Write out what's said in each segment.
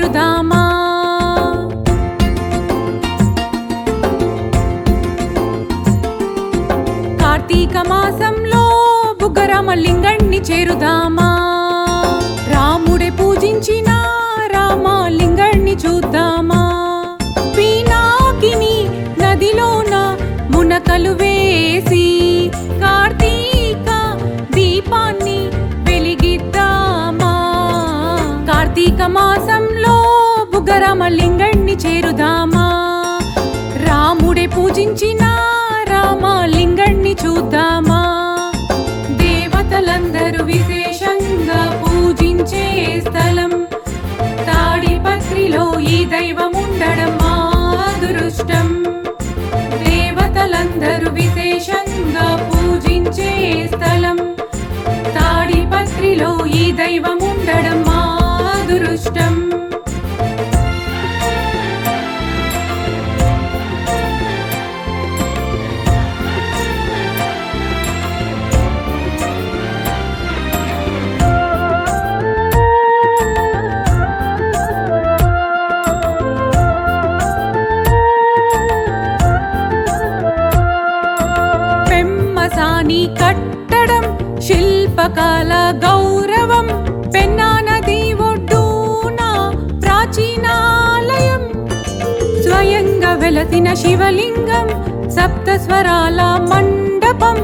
చేరుదామా. కార్తీక మాసంలో బుగ్గరామలింగణ్ణి చేరుదామా. రాముడే పూజించిన రామలింగణ్ణి చూద్దామా. పీనాకిని నదిలోన మునకలు వేసి కార్తీక దీపాన్ని వెలిగిద్దామా. కార్తీక మాసంలో బుగ్గరామలింగణ్ణి చేరుదామా. రాముడే పూజించిన రామలింగణ్ణి చూద్దామా. దేవతలందరూ విశేషంగా పూజించే స్థలం తాడిపత్రిలో ఈ దైవం ఉండడం మా అదృష్టం. దేవతలందరూ విశేషంగా పూజించే స్థలం తాడిపత్రిలో ఈ దైవం ఉండడం మా అదృష్టం. పెమ్మసాని కట్టడం శిల్పకళ గౌరవం. పెన్నా నది ఒడ్డున ప్రాచీనాలయం స్వయంగా వెలసిన శివలింగం సప్త స్వరాల మండపం.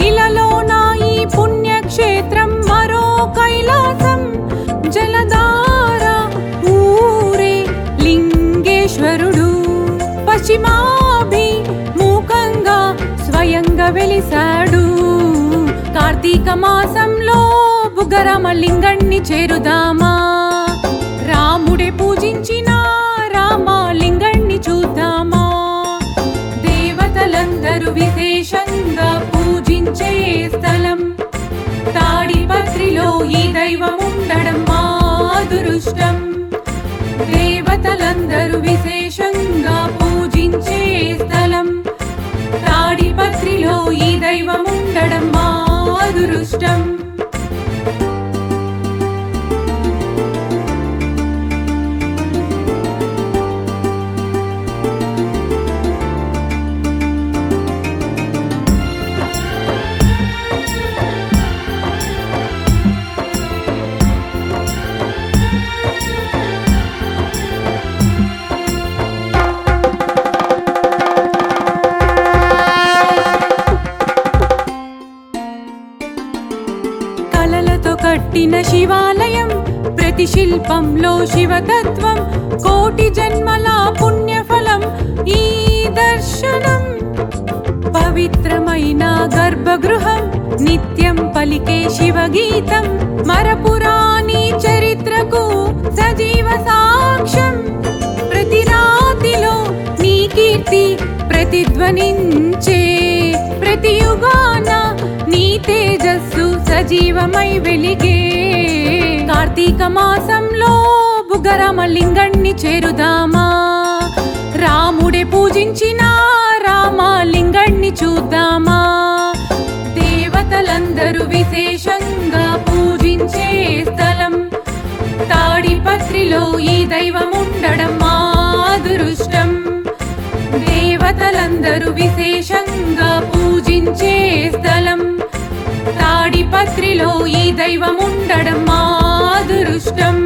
ఇలలోన ఈ పుణ్యక్షేత్రం మరో కైలాసం. జలధార ఊరే లింగేశ్వరుడు పశ్చిమాభిముఖంగా స్వయంగా వెలిసాడు. కార్తీక మాసంలో బుగ్గరామలింగణ్ణి చేరుదామా. రాముడే పూజించిన రామలింగణ్ణి చూద్దామా. దేవతలందరూ విశేషంగా పూజించే స్థలం తాడిపత్రిలో ఈ దైవం ఉండడం మా అదృష్టం. దేవతలందరూ విశేషంగా పూజించే స్థలం తాడిపత్రిలో ఈ దైవం ఉండడం మా అదృష్టం. కలలతో కట్టిన శివాలయం ప్రతి శిల్పంలో శివతత్వం. కోటి జన్మల పుణ్యఫలం ఈ దర్శనం. పవిత్రమైన గర్భగృహం నిత్యం పలికే శివగీతం. మరపురాణి చరిత్రకు సజీవ సాక్ష్యం. ప్రతి రాతిలో నీ కీర్తి ప్రతిధ్వనించే. ప్రతి యుగాన నీ తేజస్సు సజీవమై వెలిగే. కార్తీక మాసంలో బుగ్గరామలింగణ్ణి చేరుదామా. రాముడే పూజించిన రామలింగణ్ణి చూద్దామా. దేవతలందరూ విశేషంగా పూజించే స్థలం తాడిపత్రిలో ఈ దైవం ఉండడం మా అదృష్టం. దేవతలందరూ విశేషంగా పూజించే స్థలం తాడిపత్రిలో ఈ దైవం ఉండడం మా అదృష్టం.